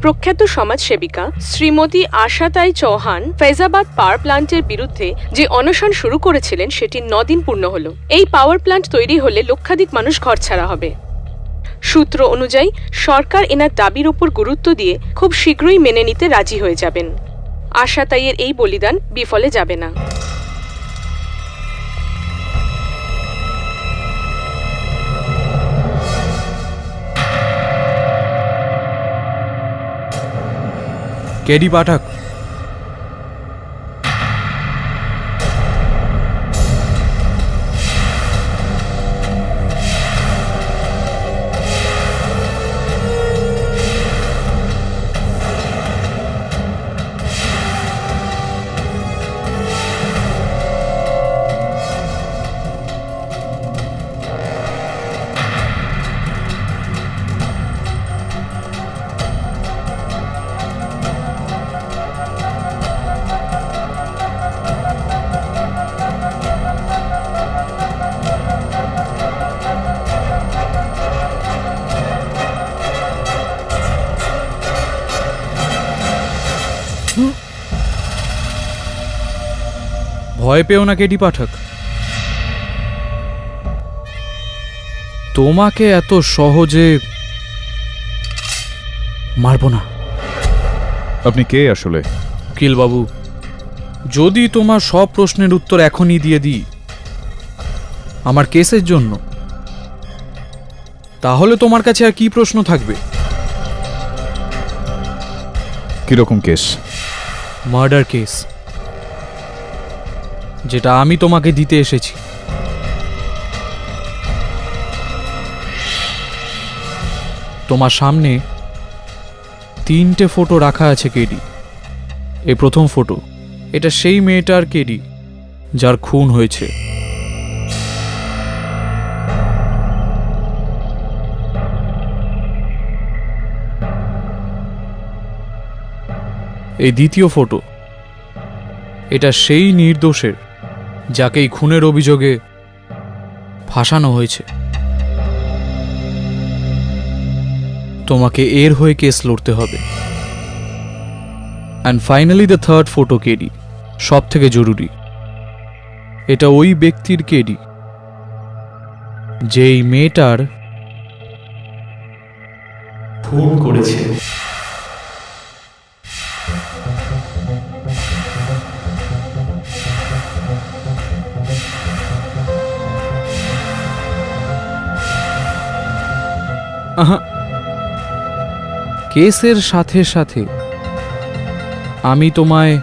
প্রখ্যাত সমাজসেবিকা শ্রীমতী আশাতাই চৌহান ফৈজাবাদ পাওয়ার প্ল্যান্টের বিরুদ্ধে যে অনশন শুরু করেছিলেন সেটি 9 দিন পূর্ণ হল। এই পাওয়ার প্ল্যান্ট তৈরি হলে লক্ষাধিক মানুষ ঘরছাড়া হবে। সূত্র অনুযায়ী সরকার এনার দাবির ওপর গুরুত্ব দিয়ে খুব শীঘ্রই মেনে নিতে রাজি হয়ে যাবেন। আশাতাইয়ের এই বলিদান বিফলে যাবে না। কেডি পাঠক, ভয় পেও না কেডি পাঠক, তোমাকে এত সহজে মারব না। আপনি কে আসলে? উকিল বাবু, যদি তোমার সব প্রশ্নের উত্তর এখনই দিয়ে দিই আমার কেসের জন্য, তাহলে তোমার কাছে আর কি প্রশ্ন থাকবে? কিরকম কেস? মার্ডার কেস, যেটা আমি তোমাকে দিতে এসেছি। তোমার সামনে 3টে ফটো রাখা আছে কেডি। এই প্রথম ফটো, এটা সেই মেয়েটার কেডি যার খুন হয়েছে। এই দ্বিতীয় ফটো, এটা সেই নির্দোষের যাকে এই খুনের অভিযোগে ফাঁসানো হয়েছে। তোমাকে এর হয়ে কেস লড়তে হবে। And finally the third photo KD, সব থেকে জরুরি, এটা ওই ব্যক্তির কেডি যেই মেয়েটার খুন করেছে। কেসের সাথে সাথে আমি তোমায়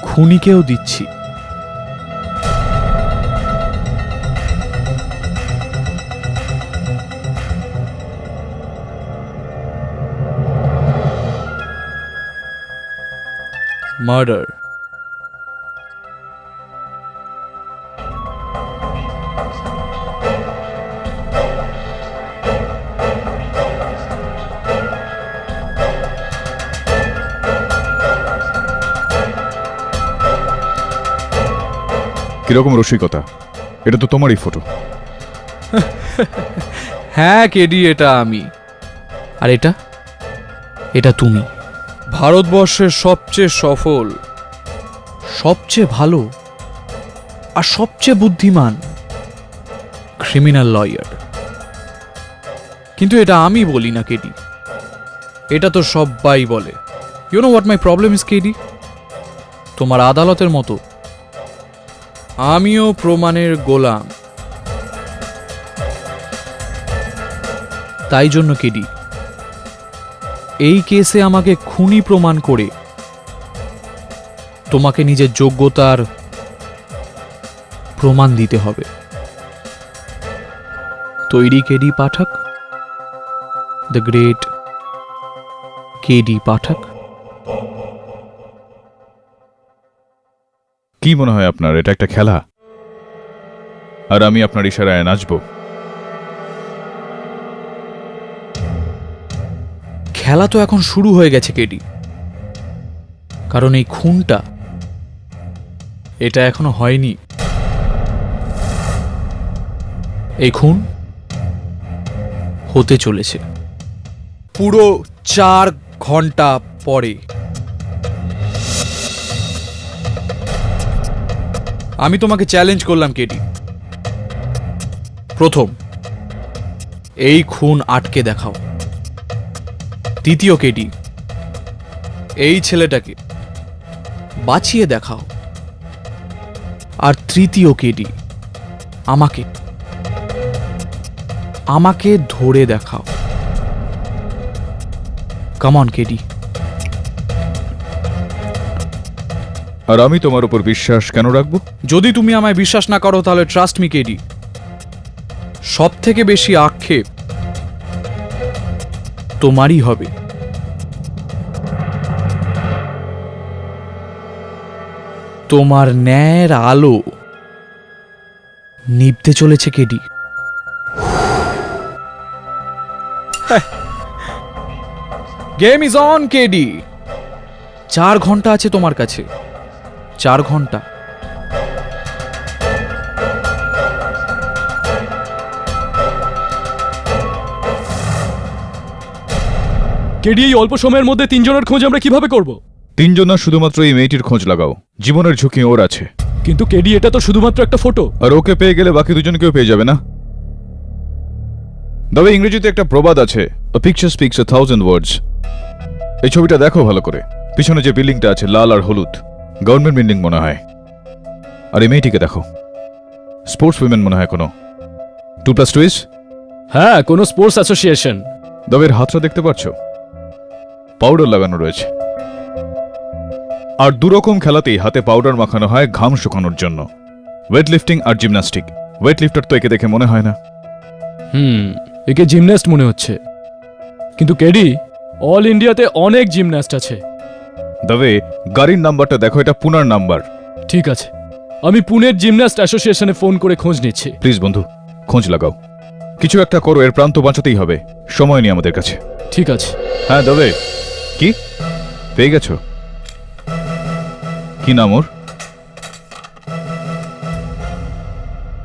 খুনিকেও দিচ্ছি। মার্ডার। কিরকম রসিকতা, এটা তো তোমারই ফটো। হ্যাঁ কেডি, এটা আমি। আর এটা এটা তুমি। ভারতবর্ষের সবচেয়ে সফল, সবচেয়ে ভালো আর সবচেয়ে বুদ্ধিমান ক্রিমিনাল লয়ার। কিন্তু এটা আমি বলি না কেডি, এটা তো সবাই বলে। You know what my problem is KD? তোমার আদালতের মতো আমিও প্রমাণের গোলাম। তাই জন্য কেডি, এই কেসে আমাকে খুনি প্রমাণ করে তোমাকে নিজের যোগ্যতার প্রমাণ দিতে হবে। তৈরি KD Pathak, the great KD Pathak. কি মনে হয় আপনার, এটা একটা খেলা আর আমি আপনার ইশারায় নাচব? খেলা তো এখন শুরু হয়ে গেছে কেডি, কারণ এই খুনটা এটা এখনো হয়নি। এই খুন হতে চলেছে। পুরো 4 ঘন্টা পরে। আমি তোমাকে চ্যালেঞ্জ করলাম কেডি। প্রথম, এই খুন আটকে দেখাও। দ্বিতীয় কেডি, এই ছেলেটাকে বাঁচিয়ে দেখাও। আর তৃতীয় কেডি, আমাকে ধরে দেখাও। Come on KD. আর আমি তোমার উপর বিশ্বাস কেন রাখবো? যদি তুমি আমায় বিশ্বাস না করো তাহলে ট্রাস্ট মি কেডি, সব থেকে বেশি আক্ষেপ তোমারই হবে। তোমার ন্যায়ের আলো নিভতে চলেছে KD. Game is on KD. 4 ঘন্টা আছে তোমার কাছে, 4 ঘন্টা। কেডি, এই অল্প সময়ের মধ্যে 3 জনের খোঁজ আমরা কিভাবে করব? 3 জন না, শুধুমাত্র এই মেয়েটির খোঁজ লাগাও। জীবনের ঝুঁকি ওর আছে। কিন্তু কেডি, এটা তো শুধুমাত্র একটা ফটো। আর ওকে পেয়ে গেলে বাকি দুজনকেও পেয়ে যাবে না? তবে ইংরেজিতে একটা প্রবাদ আছে, a picture speaks 1,000 words। এই ছবিটা দেখো ভালো করে। পিছনে যে বিল্ডিংটা আছে লাল আর হলুদ, গভর্নমেন্ট বিল্ডিং মনে হয়। আর এই মেয়েটিকে দেখো, স্পোর্টস উইমেন মনে হয় কোনো। 2+2 is? হ্যাঁ, কোনো স্পোর্টস অ্যাসোসিয়েশন। তবে এর হাতটা দেখতে পাচ্ছ, পাউডার লাগানো রয়েছে। আর দুরকম খেলাতেই হাতে পাউডার মাখানো হয় ঘাম শুকানোর জন্য, ওয়েট লিফটিং আর জিমন্যাস্টিক। ওয়েট লিফটার তো একে দেখে মনে হয় না। একে জিমন্যাস্ট মনে হচ্ছে। কিন্তু কেডি, অল ইন্ডিয়াতে অনেক জিমন্যাস্ট আছে। তবে গাড়ির নাম্বারটা দেখো, এটা পুনার নাম্বার। ঠিক আছে, আমি পুনের জিমন্যাস্ট অ্যাসোসিয়েশনে ফোন করে খোঁজ নিচ্ছি। প্লিজ বন্ধু, খোঁজ লাগাও, কিছু একটা করো। এর প্রান্ত বাঁচাতেই হবে, সময় নেই আমাদের কাছে। ঠিক আছে। হ্যাঁ তবে কি পেয়ে গেছো? কি নাম ওর?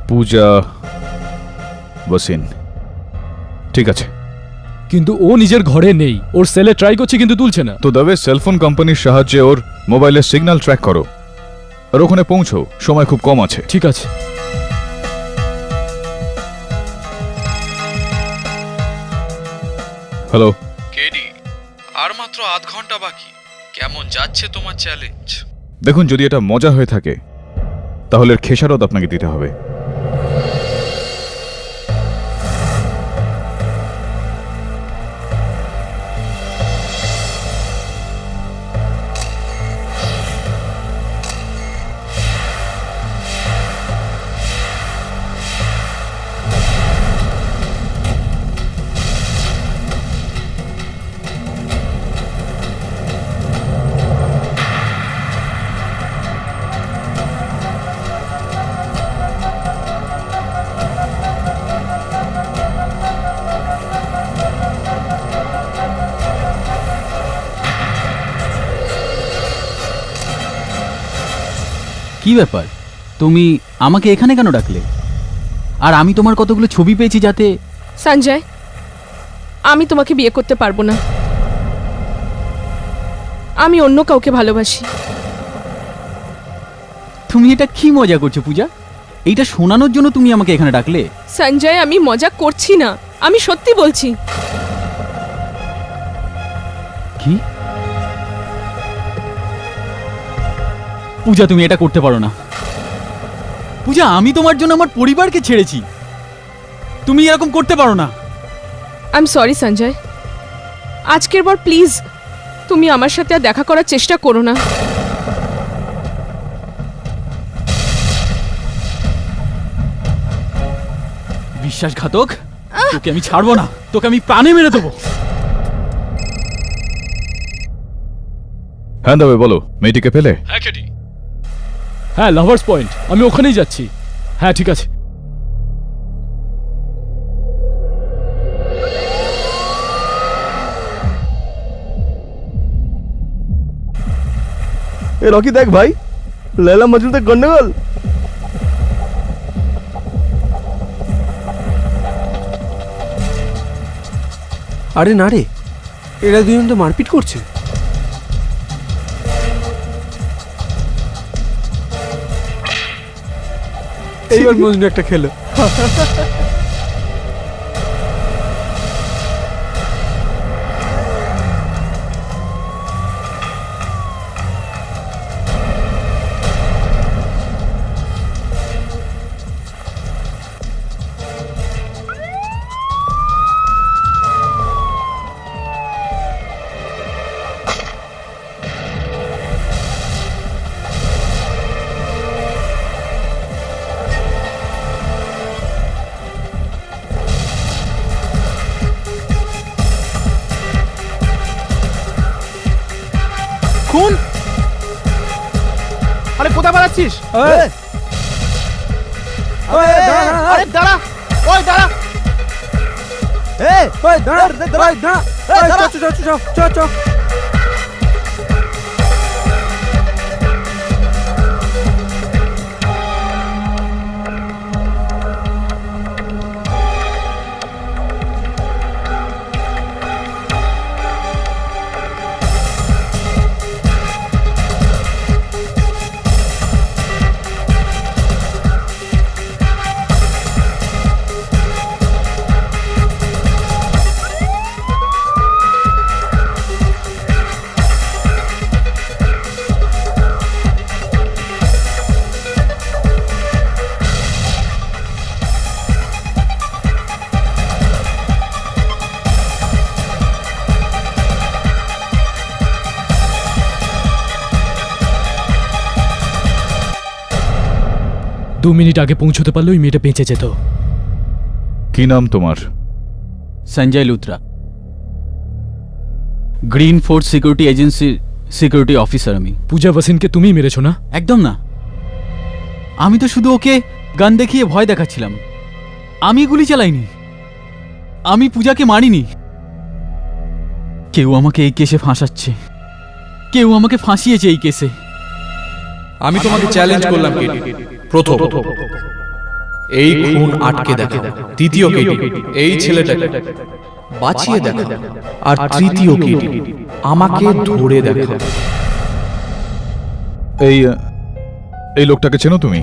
পূজা বসিন। ঠিক আছে। কিন্তু ও নিজের ঘরে নেই, ওর সেলে ট্রাই করছে কিন্তু তুলছে না। তো তবে সেলফোন কোম্পানির সাহায্যে ওর মোবাইলের সিগন্যাল ট্র্যাক করো, আর ওখানে পৌঁছো। সময় খুব কম আছে। ঠিক আছে। হ্যালো কেডি, আর মাত্র 8 ঘন্টা বাকি। কেমন যাচ্ছে তোমার চ্যালেঞ্জ? দেখুন, যদি এটা মজা হয়ে থাকে তাহলে এর খেসারত আপনাকে দিতে হবে। কি ব্যাপার, তুমি আমাকে এখানে কেন ডাকলে? আর আমি তোমার কতগুলো ছবি পেয়েছি যাতে। সঞ্জয়, আমি তোমাকে বিয়ে করতে পারবো না। আমি অন্য কাউকে ভালোবাসি। তুমি এটা কি মজা করছো পূজা? এইটা শোনানোর জন্য তুমি আমাকে এখানে ডাকলে? সঞ্জয়, আমি মজা করছি না, আমি সত্যি বলছি। কি? পূজা, তুমি এটা করতে পারো না। পূজা, আমি তোমার জন্য আমার পরিবারকে ছেড়েছি, তুমি এরকম করতে পারো না। আই এম সরি সঞ্জয়, আজকের পর প্লিজ তুমি আমার সাথে আর দেখা করার চেষ্টা করো না। বিশ্বাসঘাতক, তোকে আমি ছাড়বো না, তোকে আমি প্রাণে মেরে দেবো। হ্যাঁ তবে বলো, মেয়েটিকে পেলে? হ্যাঁ কেডি, হ্যাঁ লাভার্স পয়েন্ট, আমি ওখানেই যাচ্ছি। হ্যাঁ ঠিক আছে। এ রকি দেখ ভাই, লেলা মজনুতে গন্ডগোল। আরে না রে, এরা দুজন তো মারপিট করছে। এইবার মজনু একটা খেলো। খুন? আরে কোথায় পালাচ্ছিস? আরে দাঁড়া, ওই দাঁড়া। দাঁড়া। 2 মিনিট আগে পৌঁছতে পারলে ওই মেয়েটা বেঁচে যেত। কি নাম তোমার? Sanjay Luthra, green fort security এজেন্সির সিকিউরিটি অফিসার আমি। পূজা ওয়াসিনকে তুমিই মেরেছো না? একদম না, আমি তো শুধু ওকে গান দেখিয়ে ভয় দেখাচ্ছিলাম। আমি গুলি চালাইনি, আমি পূজাকে মারিনি। কেউ আমাকে এই কেসে ফাঁসাচ্ছে, কেউ আমাকে ফাঁসিয়েছে এই কেসে। আমি তোমাকে চ্যালেঞ্জ করলাম কেডি। প্রথম, এই খুন আটকে দেখো। দ্বিতীয় কেডি, এই ছেলেটাকে বাঁচিয়ে দেখো। আর তৃতীয় কেডি, আমাকে ধরে দেখো। এই লোকটাকে চেনো তুমি?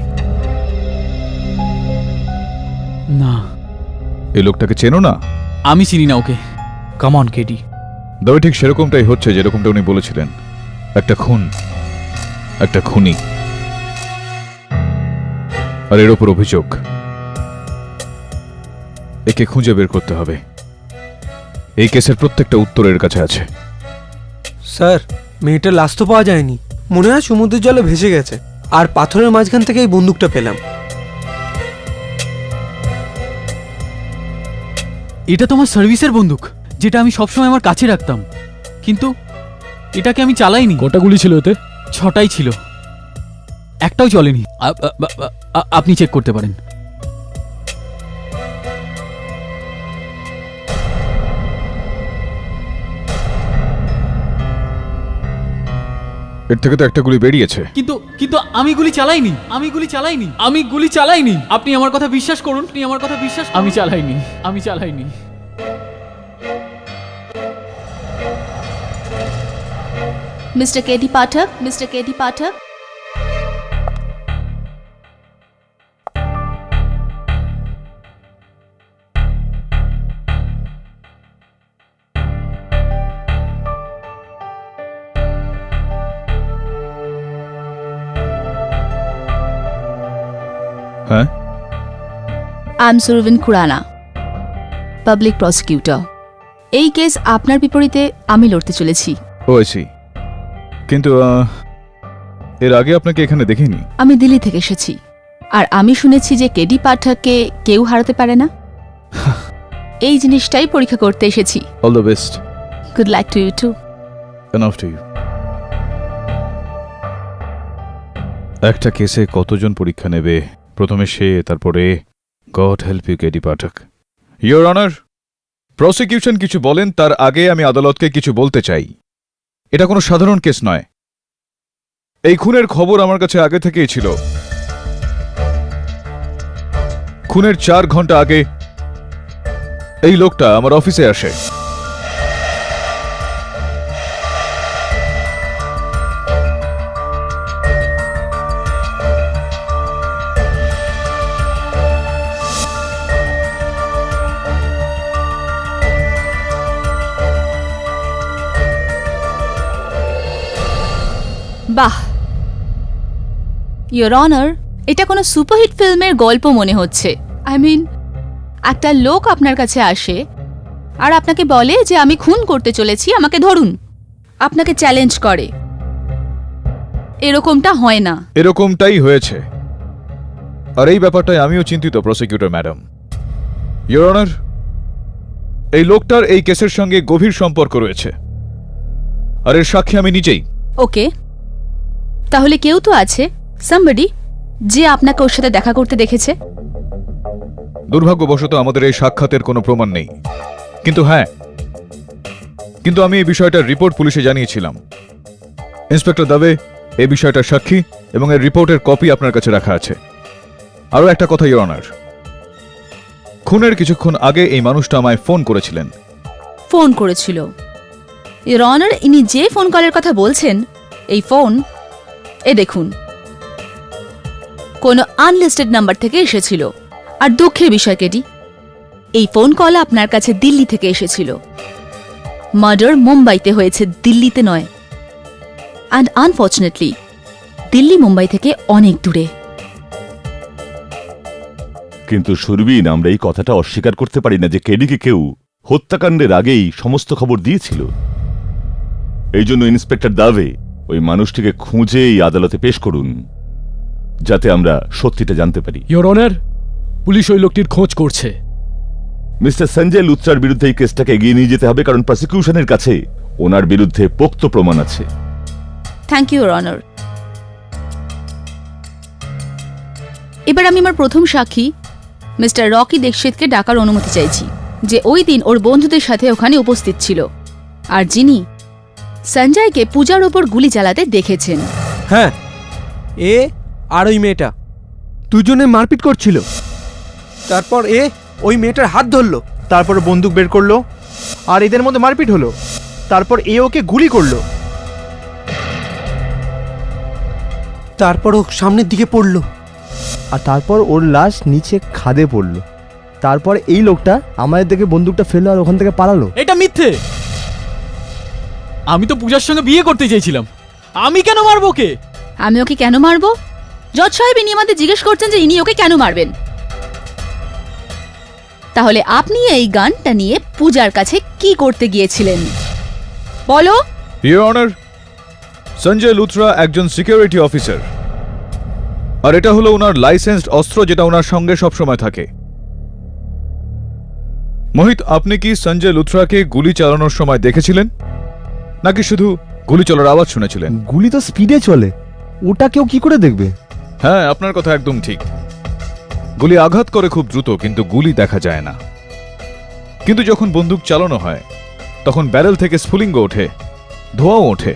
না। এই লোকটাকে চেনো না? আমি চিনি না ওকে। Come on KD. তবে ঠিক সেরকমটাই হচ্ছে যেরকমটা উনি বলেছিলেন। একটা খুন, একটা খুনি, আর এর ওপর অভিযোগ। একে খুঁজে বের করতে হবে। এই কেসের প্রত্যেকটা উত্তর এর কাছে আছে। স্যার, মেয়েটার লাশ তো পাওয়া যায়নি, মনে হয় সমুদ্রের জলে ভেসে গেছে। আর পাথরের মাঝখান থেকে এই বন্দুকটা পেলাম। এটা তো আমার সার্ভিসের বন্দুক, যেটা আমি সবসময় আমার কাছে রাখতাম। কিন্তু এটাকে আমি চালাইনি। কটা গুলি ছিল ওতে? 6টাই ছিল, একটাও চলেনি। আপনি চেক করতে পারেন। এর থেকে তো একটা গুলি বেরিয়েছে। কিন্তু কিন্তু আমি গুলি চালাইনি, আমি গুলি চালাইনি, আমি গুলি চালাইনি। আপনি আমার কথা বিশ্বাস করুন, আপনি আমার কথা বিশ্বাস করুন। আমি চালাইনি, আমি চালাইনি। Mr. K.D. Pathak, Mr. K.D. Pathak. হ্যাঁ, I'm Survin Khurana, Public Prosecutor. এই কেস আপনার বিপরীতে আমি লড়তে চলেছি। হয়েছি, কিন্তু এর আগে আপনাকে এখানে দেখিনি। আমি দিল্লি থেকে এসেছি, আর আমি শুনেছি যে কেডি পাঠককে কেউ হারাতে পারে না। এই জিনিসটাই পরীক্ষা করতে এসেছি। All the best. Good luck to you too. Enough to you. একটা কেসে কতজন পরীক্ষা নেবে? প্রথমে সে, তারপরে God help you KD Pathak. Your honour, prosecution কিছু বলেন তার আগে আমি আদালতকে কিছু বলতে চাই। এটা কোনো সাধারণ কেস নয়। এই খুনের খবর আমার কাছে আগে থেকেই ছিল। খুনের 4 ঘন্টা আগে এই লোকটা আমার অফিসে আসে। বাহ, ইয়োর অনার, এটা কোনো সুপারহিট ফিল্মের গল্প মনে হচ্ছে। আই মিন, একটা লোক আপনার কাছে আসে আর আপনাকে বলে যে আমি খুন করতে চলেছি, আমাকে ধরুন। আপনাকে চ্যালেঞ্জ করে। এরকমটা হয় না। এরকমটাই হয়েছে, আর এই ব্যাপারটায় আমিও চিন্তিত প্রসিকিউটর ম্যাডাম। ইয়োর অনার, এই লোকটার এই কেসের সঙ্গে গভীর সম্পর্ক রয়েছে, আর এর সাক্ষী আমি নিজেই। ওকে, তাহলে কেউ তো আছে, সামবডি, যে আপনাকে ওর সাথে দেখা করতে দেখেছে। দুর্ভাগ্যবশত আমাদের এই সাক্ষাতের কোনো প্রমাণ নেই, কিন্তু আমি এই বিষয়টার রিপোর্ট পুলিশে জানিয়েছিলাম। ইন্সপেক্টর দাবে এই বিষয়টার সাক্ষী এবং এর রিপোর্টের কপি আপনার কাছে রাখা আছে। আরও একটা কথা ইয়োর অনার, খুনের কিছুক্ষণ আগে এই মানুষটা আমায় ফোন করেছিলেন। ফোন করেছিল? ইয়োর অনার, ইনি যে ফোন কলের কথা বলছেন, এই ফোন, এ দেখুন, কোনো আনলিস্টেড নাম্বার থেকে এসেছিল। আর দুঃখের বিষয় কেটি, এই ফোন কল আপনার কাছে দিল্লি থেকে এসেছিল। মার্ডার মুম্বাইতে হয়েছে, দিল্লিতে নয়। অ্যান্ড আনফর্চুনেটলি দিল্লি মুম্বাই থেকে অনেক দূরে। কিন্তু সুরবীন, আমরা এই কথাটা অস্বীকার করতে পারি না যে কেডিকে কেউ হত্যাকাণ্ডের আগেই সমস্ত খবর দিয়েছিল। এই জন্য ইন্সপেক্টর দাবে ওই মানুষটিকে খুঁজে এই আদালতে পেশ করুন, যাতে আমরা সত্যিটা জানতে পারি। ইয়োর অনার, পুলিশ ওই লোকটির খোঁজ করছে। মিস্টার সঞ্জয় লুথরার বিরুদ্ধে এই কেসটাকে এগিয়ে নিয়ে যেতে হবে, কারণ প্রসিকিউশনের কাছে ওনার বিরুদ্ধে পোক্ত প্রমাণ আছে। Thank you, your honour. এবার আমি আমার প্রথম সাক্ষী মিস্টার রকি দীক্ষিতকে ডাকার অনুমতি চাইছি, যে ওই দিন ওর বন্ধুদের সাথে ওখানে উপস্থিত ছিল, আর যিনি সঞ্জয়কে পূজার ওপর গুলি চালাতে দেখেছেন। হ্যাঁ, এ আর ওই মেয়েটা দুজনে মারপিট করছিল। তারপর এ ওই মেয়েটার হাত ধরলো, তারপর বন্দুক বের করলো, আর এদের মধ্যে মারপিট হলো। তারপর এ ওকে গুলি করলো। তারপর ও সামনের দিকে পড়লো, আর তারপর ওর লাশ নিচে খাদে পড়লো। তারপর এই লোকটা আমাদের দিকে বন্দুকটা ফেললো আর ওখান থেকে পালালো। এটা মিথ্যে। আমি তো পূজার সঙ্গে বিয়ে করতে চেয়েছিলাম। আমি কেন মারবো ওকে? আমি ওকে কেন মারবো? জজ সাহেব ইনি আমাদের জিজ্ঞেস করছেন যে ইনি ওকে কেন মারবেন। তাহলে আপনি এই গানটা নিয়ে পূজার কাছে কি করতে গিয়েছিলেন বলো? ইয়োর অনার, সঞ্জয় লুথরা একজন সিকিউরিটি অফিসার, আর এটা হলো ওনার লাইসেন্সড অস্ত্র, যেটা ওনার সঙ্গে সবসময় থাকে। মোহিত, আপনি কি সঞ্জয় লুথরাকে গুলি চালানোর সময় দেখেছিলেন, নাকি শুধু গুলি চলার আওয়াজ শুনেছিলেন? গুলি তো স্পিডে চলে, ওটা কেউ কি করে দেখবে? হ্যাঁ, আপনার কথা একদম ঠিক। গুলি আঘাত করে খুব দ্রুত, কিন্তু গুলি দেখা যায় না। কিন্তু যখন বন্দুক চালানো হয় তখন ব্যারেল থেকে স্ফুলিঙ্গ ওঠে, ধোঁয়াও ওঠে।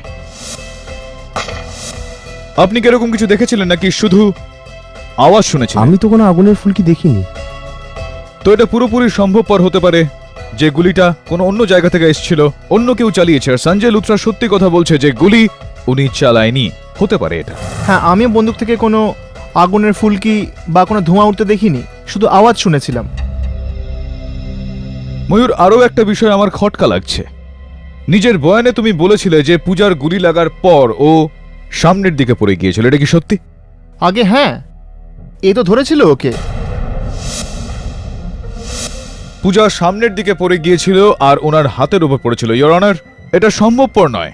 আপনি কি এরকম কিছু দেখেছিলেন, নাকি শুধু আওয়াজ শুনেছিলেন? আমি তো কোনো আগুনের ফুলকি দেখিনি। তো এটা পুরোপুরি সম্ভবপর হতে পারে যে গুলিটা কোনো অন্য জায়গা থেকে এসেছিল, অন্য কেউ চালিয়েছে, আর সঞ্জয় লুথরা সত্যি কথা বলছে যে গুলি উনি চালায়নি। হতে পারে এটা। হ্যাঁ, আমিও বন্দুক থেকে কোনো আগুনের ফুলকি বা কোনো ধোঁয়া উঠতে দেখিনি, শুধু আওয়াজ শুনেছিলাম। ময়ূর, আরও একটা বিষয় আমার খটকা লাগছে। নিজের বয়ানে তুমি বলেছিলে যে পূজার গুলি লাগার পর ও সামনের দিকে পড়ে গিয়েছিল, এটা কি সত্যি? আগে হ্যাঁ, এ তো ধরেছিল ওকে। পূজা সামনের দিকে পড়ে গিয়েছিল আর ওনার হাতের উপর পড়েছিল। ইয়োর অনার, এটা সম্ভবপর নয়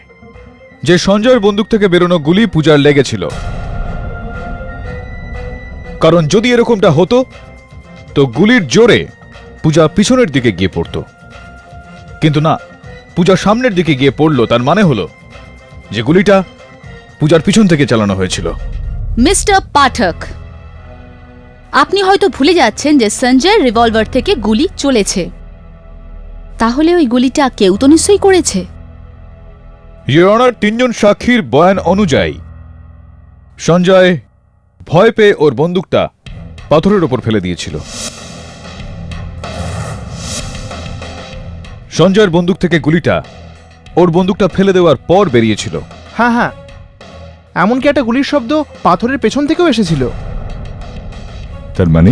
যে সঞ্জয়ের বন্দুক থেকে বেরোনো গুলি পূজার লেগেছিল, কারণ যদি এরকমটা হতো তো গুলির জোরে পূজা পিছনের দিকে গিয়ে পড়তো। কিন্তু না, পূজা সামনের দিকে গিয়ে পড়লো, তার মানে হলো যে গুলিটা পূজার পিছন থেকে চালানো হয়েছিল। মিস্টার পাঠক, আপনি হয়তো ভুলে যাচ্ছেন যে সঞ্জয়ের রিভলভার থেকে গুলি চলেছে। তাহলে ওই গুলিটা কেউ তো নিশ্চয়ই করেছে। ইয়োর অনার, তিনজন সাক্ষীর বয়ান অনুযায়ী সঞ্জয় ভয় পেয়ে ওর বন্দুকটা পাথরের ওপর ফেলে দিয়েছিল। সঞ্জয়ের বন্দুক থেকে গুলিটা ওর বন্দুকটা ফেলে দেওয়ার পর বেরিয়েছিল। হ্যাঁ হ্যাঁ, এমনকি একটা গুলির শব্দ পাথরের পেছন থেকেও এসেছিল। তার মানে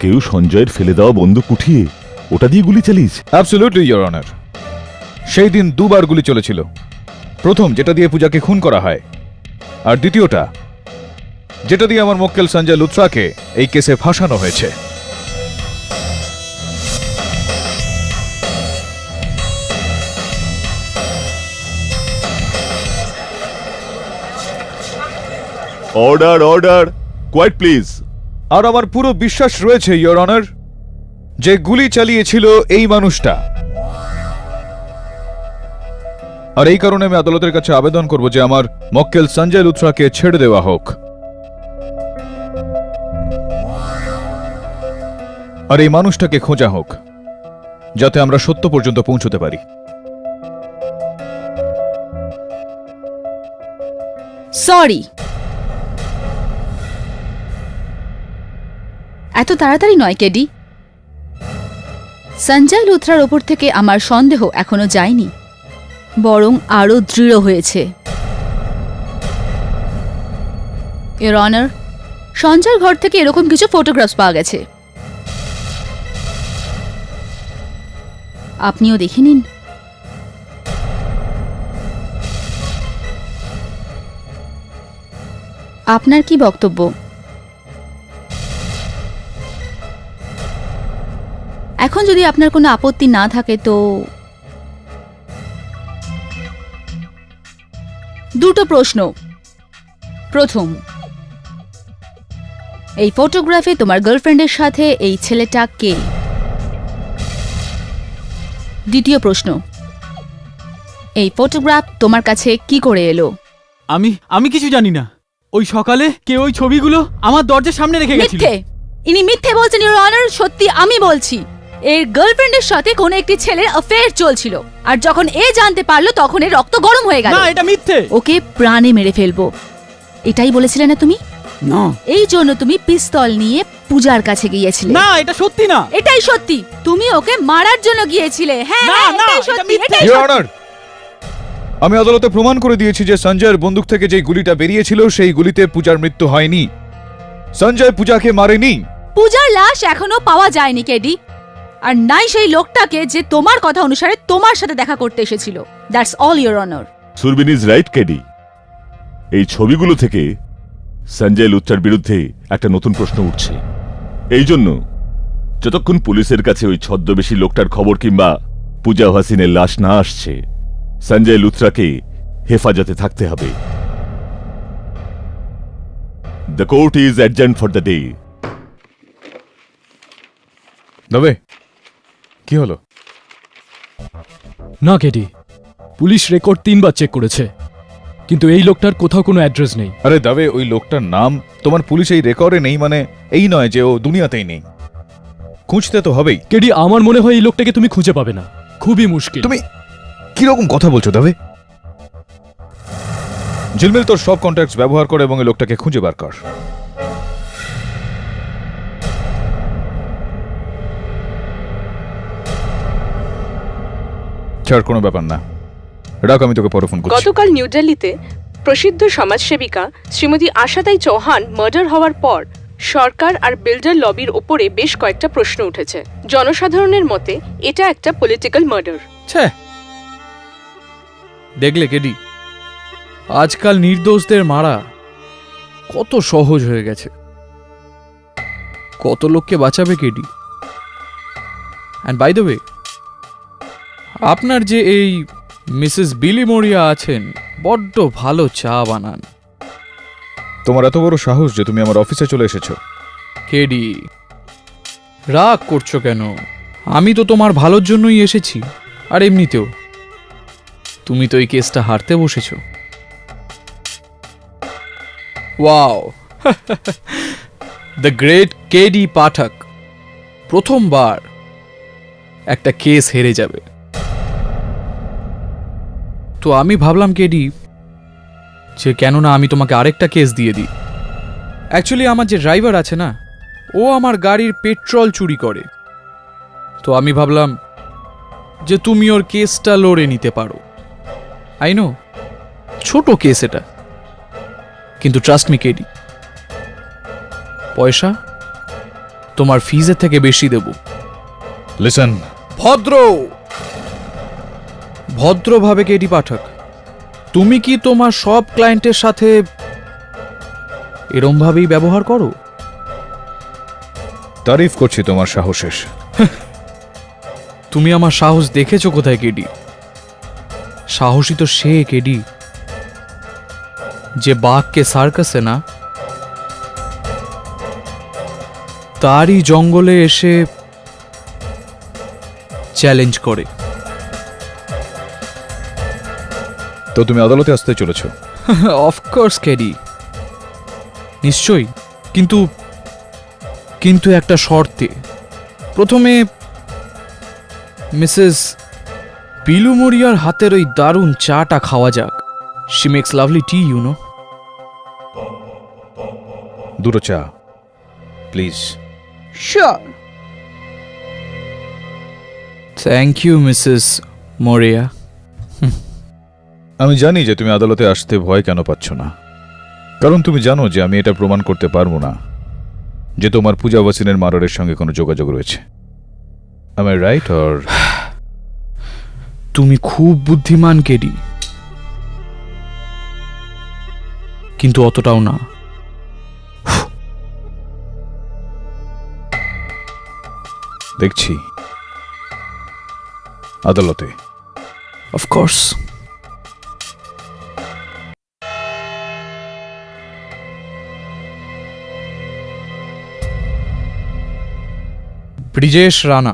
কেউ সঞ্জয়ের ফেলে দেওয়া বন্দুক উঠিয়ে ওটা দিয়ে গুলি চালিয়েছে? Absolutely your honour. সেই দিন দুবার গুলি চলেছিল, প্রথম, যেটা দিয়ে পূজাকে খুন করা হয়, আর দ্বিতীয়টা, যেটা দিয়ে আমার মক্কেল সঞ্জয় লুথরাকে এই কেসে ফাঁসানো হয়েছে। Order order, quiet please. আর আমার পুরো বিশ্বাস রয়েছে ইয়োর অনার যে গুলি চালিয়েছিল এই মানুষটা, আর এই কারণে আমি আদালতের কাছে আবেদন করব যে আমার মক্কেল সঞ্জয় লুথরাকে ছেড়ে দেওয়া হোক, আর এই মানুষটাকে খোঁজা হোক, যাতে আমরা সত্য পর্যন্ত পৌঁছতে পারি। সরি, এত তাড়াতাড়ি নয় কেডি। সঞ্জয় লুথরার ওপর থেকে আমার সন্দেহ এখনো যায়নি, বরং আরো দৃঢ় হয়েছে। ইওর অনার, সঞ্জয়ের ঘর থেকে এরকম কিছু ফটোগ্রাফস পাওয়া গেছে, আপনিও দেখে নিন। আপনার কি বক্তব্য? এখন যদি আপনার কোনো আপত্তি না থাকে তো দুটো প্রশ্ন। প্রথম, এই ফটোগ্রাফে তোমার গার্লফ্রেন্ডের সাথে এই ছেলেটা কে? দ্বিতীয় প্রশ্ন, এই ফটোগ্রাফ তোমার কাছে কি করে এলো? আমি কিছু জানি না। ওই সকালে কেউ ওই ছবিগুলো আমার দরজার সামনে রেখে গেছিল। মিথ্যে! ইনি মিথ্যে বলছেন ইওর অনার। সত্যি আমি বলছি, এর গার্লফ্রেন্ডের সাথে কোনো একটি ছেলের অ্যাফেয়ার চলছিল, আর যখন এ জানতে পারলো তখন এর রক্ত গরম হয়ে গেল। না, এটা মিথ্যে। ওকে প্রাণে মেরে ফেলবো, এটাই বলেছিলে না তুমি? না, এই জন্য তুমি পিস্তল নিয়ে পূজার কাছে গিয়েছিলে। না, এটা সত্যি না। এটাই সত্যি, তুমি ওকে মারার জন্য গিয়েছিলে। হ্যাঁ, না, হ্যাঁ, না, এটাই এটা সত্যি, মিথ্যে। এটাই ইয়োর সত্যি। অনার, আমি আদালতে প্রমাণ করে দিয়েছি যে সঞ্জয়ের বন্দুক থেকে যে গুলিটা বেরিয়েছিল সেই গুলিতে পূজার মৃত্যু হয়নি। সঞ্জয় পূজাকে মারেনি। পূজার লাশ এখনো পাওয়া যায়নি কেডি, আর নাই সেই লোকটাকে যে তোমার কথা অনুসারে তোমার সাথে দেখা করতে এসেছিল। That's all your honour. Surveen is right KD. এই ছবিগুলো থেকে সঞ্জয় লুথরার বিরুদ্ধে একটা নতুন প্রশ্ন উঠছে। এই জন্য যতক্ষণ পুলিশের কাছে ওই ছদ্মবেশী লোকটার খবর কিংবা পূজা হাসিনের লাশ না আসছে, সঞ্জয় লুথরাকে হেফাজতে থাকতে হবে। The court is adjourned for the day. দবে, কি হলো? না কেডি, পুলিশ রেকর্ড 3 বার চেক করেছে, কিন্তু এই লোকটার কোথাও কোনো অ্যাড্রেস নেই। আরে দাবে, ওই লোকটার নাম তোমার পুলিশ এই রেকর্ডে নেই মানে এই নয় যে ও দুনিয়াতেই নেই। খুঁজতে তো হবেই। কেডি, আমার মনে হয় এই লোকটাকে তুমি খুঁজে পাবে না, খুবই মুশকিল। তুমি কিরকম কথা বলছো দাবে? ঝিলমিল তোর সব কন্ট্যাক্টস ব্যবহার করে এবং এই লোকটাকে খুঁজে বার কর। ছাড়, কোনো ব্যাপার না, রাখ, আমি তোকে পরে ফোন করছি। গতকাল নিউ দিল্লিতে প্রসিদ্ধ সমাজসেবিকা শ্রীমতী আশাতাই চৌহান মার্ডার হওয়ার পর সরকার আর বিল্ডার লবির ওপরে বেশ কয়েকটা প্রশ্ন উঠেছে। জনসাধারণের মতে এটা একটা পলিটিক্যাল মার্ডার। দেখলে কেডি, আজকাল নির্দোষদের মারা কত সহজ হয়ে গেছে। কত লোককে বাঁচাবে KD? And by the way, আপনার যে এই মিসেস বিলি মরিয়া আছেন, বড্ড ভালো চা বানান। তোমার এত বড় সাহস যে তুমি আমার অফিসে চলে এসেছো। কেডি, রাগ করছো কেন? আমি তো তোমার ভালোর জন্যই এসেছি। আর এমনিতেও তুমি তো এই কেসটা হারতে বসেছো। ওয়াও, দ্য গ্রেট কেডি পাঠক প্রথমবার একটা কেস হেরে যাবে। তো আমি ভাবলাম কেডি যে কেননা আমি তোমাকে আরেকটা কেস দিয়ে দিই। অ্যাকচুয়ালি আমার যে ড্রাইভার আছে না, ও আমার গাড়ির পেট্রোল চুরি করে। তো আমি ভাবলাম যে তুমি ওর কেসটা লড়ে নিতে পারো। আই নো ছোট কেস এটা, কিন্তু ট্রাস্ট মি কেডি, পয়সা তোমার ফিজের থেকে বেশি দেব। লিসন, ভদ্রভাবে কেডি পাঠক, তুমি কি তোমার সব ক্লায়েন্টের সাথে এরম ভাবেই ব্যবহার করো? তারিফ করছি তোমার সাহসের। তুমি আমার সাহস দেখেছো কোথায় কেডি? সাহসী তো সে কেডি যে বাঘকে সার্কাসে না, তারই জঙ্গলে এসে চ্যালেঞ্জ করে। তো তুমি আদালতে আসতে চলেছ? অফকোর্স কেডি, নিশ্চয়ই, কিন্তু কিন্তু একটা শর্তে। প্রথমে মিসেস পিলু মরিয়ার হাতের ওই দারুণ চাটা খাওয়া যাক। She makes lovely tea, you know. দুটো চা please. Sure. Thank you Mrs Moriya. আমি জানি যে তুমি আদালতে আসতে ভয় কেন পাচ্ছ না, কারণ তুমি জানো যে আমি এটা প্রমাণ করতে পারবো না যে তোমার পূজা ওয়াসিনের মার্ডারের সঙ্গে কোনো যোগাযোগ রয়েছে। Am I right or? তুমি খুব বুদ্ধিমান কেডি, কিন্তু অতটাও না। দেখছি আদালতে। অফকোর্স। ব্রিজেশ রানা।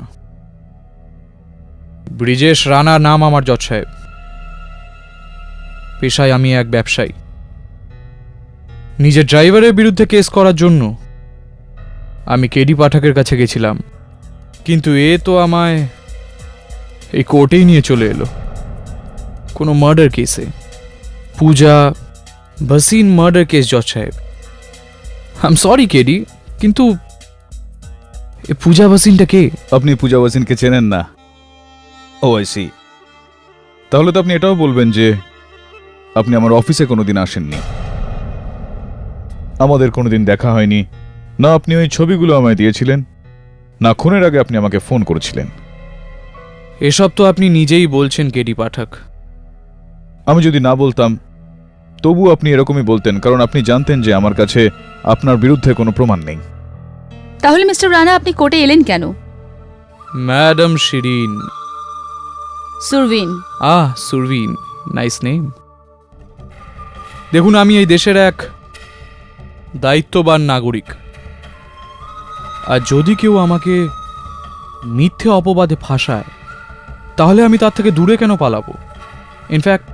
ব্রিজেশ রানা নাম আমার জজ সাহেব। পেশায় আমি এক ব্যবসায়ী। নিজের ড্রাইভারের বিরুদ্ধে কেস করার জন্য আমি কেডি পাঠকের কাছে গেছিলাম, কিন্তু এ তো আমায় এই কোর্টেই নিয়ে চলে এলো কোনো মার্ডার কেসে। পূজা ভাসিন মার্ডার কেস জজ সাহেব। আই এম সরি কেডি, কিন্তু এ পূজা ভাসিনটা কে? আপনি পূজা ওয়াসিনকে চেনেন না? ও আই সি। তাহলে তো আপনি এটাও বলবেন যে আপনি আমার অফিসে কোনোদিন আসেননি, আমাদের কোনোদিন দেখা হয়নি, না আপনি ওই ছবিগুলো আমায় দিয়েছিলেন, না খুনের আগে আপনি আমাকে ফোন করেছিলেন। এসব তো আপনি নিজেই বলছেন কেডি পাঠক। আমি যদি না বলতাম তবু আপনি এরকমই বলতেন, কারণ আপনি জানতেন যে আমার কাছে আপনার বিরুদ্ধে কোনো প্রমাণ নেই। তাহলে মিস্টার রানা আপনি কোর্টে এলেন কেন? Madam Shirin. Surveen. Surveen, nice name. দেখুন, আমি এই দেশের এক দায়িত্ববান নাগরিক, আর যদি কেউ আমাকে মিথ্যে অপবাদে ফাঁসায় তাহলে আমি তার থেকে দূরে কেন পালাবো? ইনফ্যাক্ট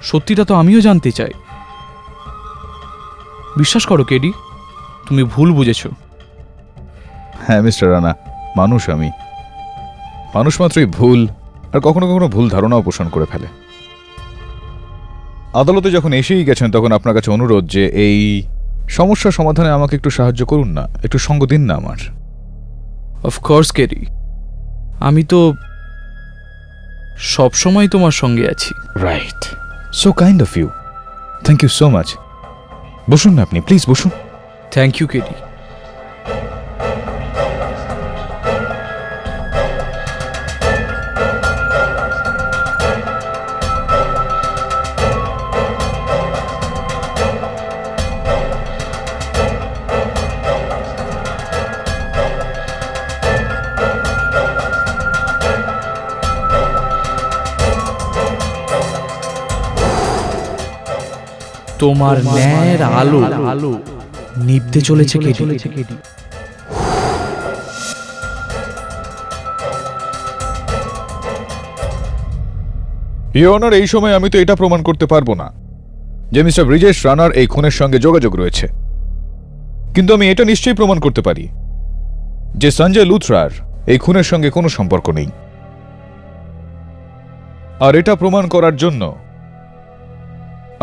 সত্যিটা তো আমিও জানতে চাই। বিশ্বাস করো কেডি, তুমি ভুল বুঝেছো। হ্যাঁ মিস্টার রানা, আমি মানুষ মাত্রই ভুল, আর কখনো কখনো ভুল ধারণাও পোষণ করে ফেলে। আদালতে যখন এসেই গেছেন তখন আপনার কাছে অনুরোধ যে এই সমস্যা সমাধানে আমাকে একটু সাহায্য করুন না, একটু সঙ্গ দিন না আমার। অফকোর্স কেডি, আমি তো সবসময় তোমার সঙ্গে আছি। Right, so kind of you, thank you so much. বসুন না আপনি, প্লিজ বসুন। Thank you KD. তোমার ন্যায়ের আলো নিভতে চলেছে কেডি। ইওর অনার, এই সময় আমি তো এটা প্রমাণ করতে পারবো না যে মিস্টার ব্রিজেশ রানার এই খুনের সঙ্গে যোগাযোগ রয়েছে, কিন্তু আমি এটা নিশ্চয়ই প্রমাণ করতে পারি যে সঞ্জয় লুথরার এই খুনের সঙ্গে কোনো সম্পর্ক নেই। আর এটা প্রমাণ করার জন্য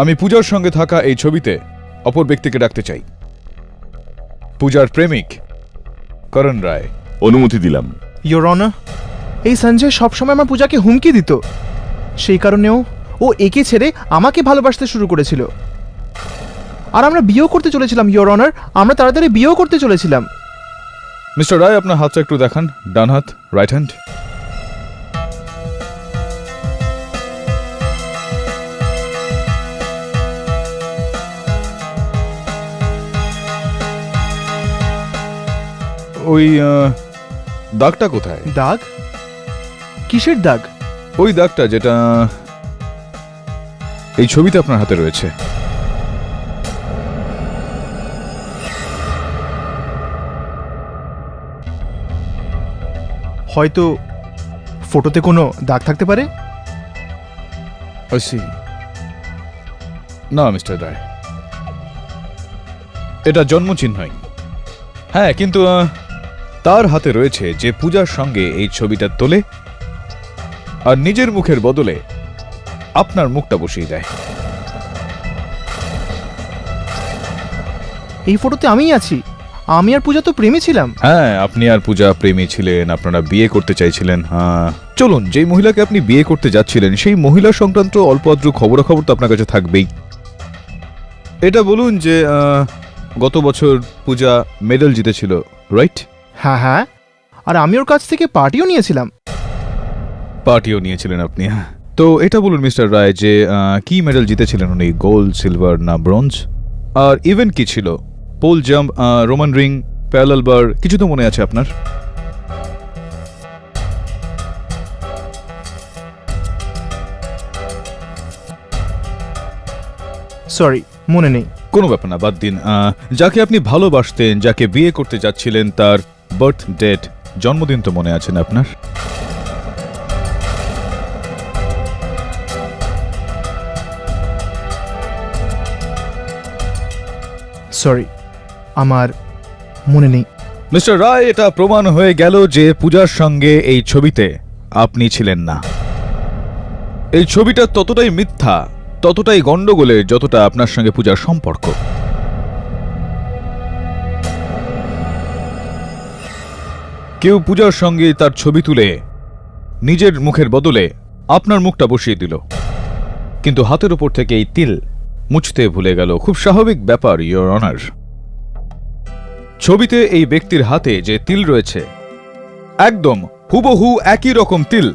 আমি পূজার সঙ্গে থাকা এই ছবিতে অপর ব্যক্তিকে ডাকতে চাই, পূজার প্রেমিক করণ রায়। অনুমতি দিলাম। ইয়োর অনার, এই সঞ্জয় সবসময় আমার পূজাকে হুমকি দিত, সেই কারণেও ও একে ছেড়ে আমাকে ভালোবাসতে শুরু করেছিল। আর আমরা বিয়েও করতে চলেছিলাম ইয়োর অনার, আমরা তাড়াতাড়ি বিয়েও করতে চলেছিলাম। মিস্টার রায়, আপনার হাতটা একটু দেখান, ডান হাত, রাইট হ্যান্ড। ওই দাগটা কোথায়? দাগ? কিসের দাগ? ওই দাগটা যেটা এই ছবিতে আপনার হাতে রয়েছে। হয়তো ফটোতে কোনো দাগ থাকতে পারে। না মিস্টার রায়, এটা জন্মচিহ্নই। হ্যাঁ, কিন্তু তার হাতে রয়েছে যে পূজার সঙ্গে এই ছবিটা তোলে আর নিজের মুখের বদলে আপনার মুখটা বসিয়ে দেয়। এই ফটোতে আমিই আছি। আমি আর পূজা তো প্রেমে ছিলাম। হ্যাঁ, আপনি আর পূজা প্রেমী ছিলেন, আপনারা বিয়ে করতে চাইছিলেন। হ্যাঁ, চলুন, যেই মহিলাকে আপনি বিয়ে করতে যাচ্ছিলেন সেই মহিলা সংক্রান্ত অল্প আদ্র খবরাখবর তো আপনার কাছে থাকবেই। এটা বলুন যে গত বছর পূজা মেডেল জিতেছিল, রাইট? হ্যাঁ হ্যাঁ, আর আমি ওর কাছ থেকে পার্টিও নিয়েছিলাম। পার্টিও নিয়েছিলেন আপনি? তো এটা বলুন মিস্টার রায় যে কি মেডেল জিতেছিলেন উনি, গোল্ড, সিলভার না ব্রোঞ্জ? আর ইভেন্ট কি ছিল? Pole jump, Roman ring, parallel bar, কিছু তো মনে আছে আপনার? সরি, মনে নেই। কোনো ব্যাপার না, বাদ দিন। যাকে আপনি ভালোবাসতেন, যাকে বিয়ে করতে যাচ্ছিলেন, তার বার্থ ডেট, জন্মদিন তো মনে আছে না আপনার? সরি, আমার মনে নেই। মিস্টার রায়, এটা প্রমাণ হয়ে গেল যে পূজার সঙ্গে এই ছবিতে আপনি ছিলেন না। এই ছবিটা ততটাই মিথ্যা, ততটাই গন্ডগোলের যতটা আপনার সঙ্গে পূজার সম্পর্ক। কেউ পূজার সঙ্গে তার ছবি তুলে নিজের মুখের বদলে আপনার মুখটা বসিয়ে দিল, কিন্তু হাতের উপর থেকে এই তিল মুছতে ভুলে গেল। খুব স্বাভাবিক ব্যাপার, ইওর অনার। ছবিতে এই ব্যক্তির হাতে যে তিল রয়েছে একদম হুবহু একই রকম তিল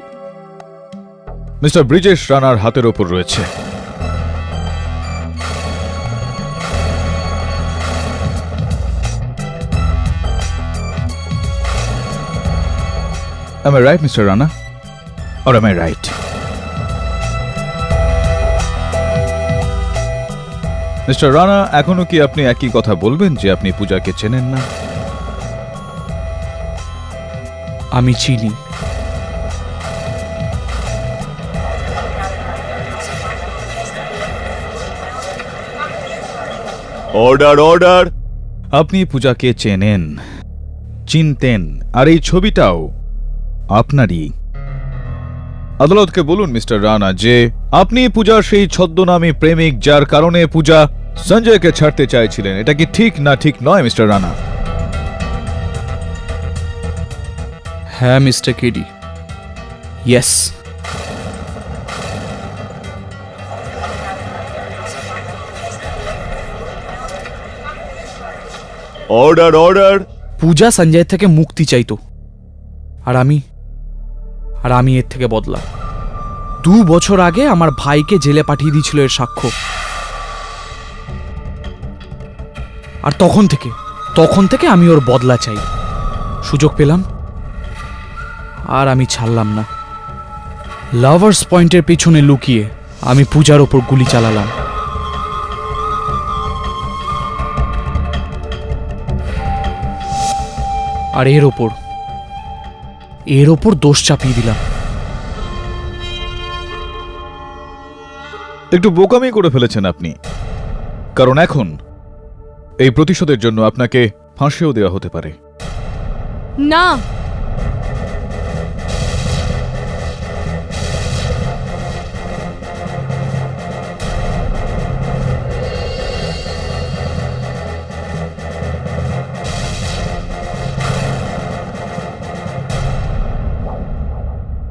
মিস্টার ব্রিজেশ রানার হাতের ওপর রয়েছে। Am I right, Mr. Rana? Or am I right? Mister Rana, এখনো কি আপনি একই কথা বলবেন যে আপনি পূজাকে চেনেন না? আমি চিনি। Order, order. আপনি পূজাকে চেনেন, চিনতেন, আর এই ছবিটাও আপনারই। আদালতকে বলুন মিস্টার রানা যে আপনি পূজার সেই ছদ্মনামী প্রেমিক যার কারণে পূজা সঞ্জয়কে ছাড়তে চাইছিলেন। এটা কি ঠিক না ঠিক নয় মিস্টার রানা? হ্যাঁ mister KD, yes. Order, order. Puja Sanjay থেকে মুক্তি চাইতো, আর আমি এর থেকে বদলা। 2 বছর আগে আমার ভাইকে জেলে পাঠিয়ে দিয়েছিল এর সাক্ষ্য। আর তখন থেকে আমি ওর বদলা চাই। সুযোগ পেলাম আর আমি ছাড়লাম না। লাভার্স পয়েন্টের পেছনে লুকিয়ে আমি পূজার ওপর গুলি চালালাম। আর এর ওপর দোষ চাপিয়ে দিলাম। একটু বোকামি করে ফেলেছেন আপনি, কারণ এখন এই প্রতিশোধের জন্য আপনাকে ফাঁসিও দেওয়া হতে পারে। না,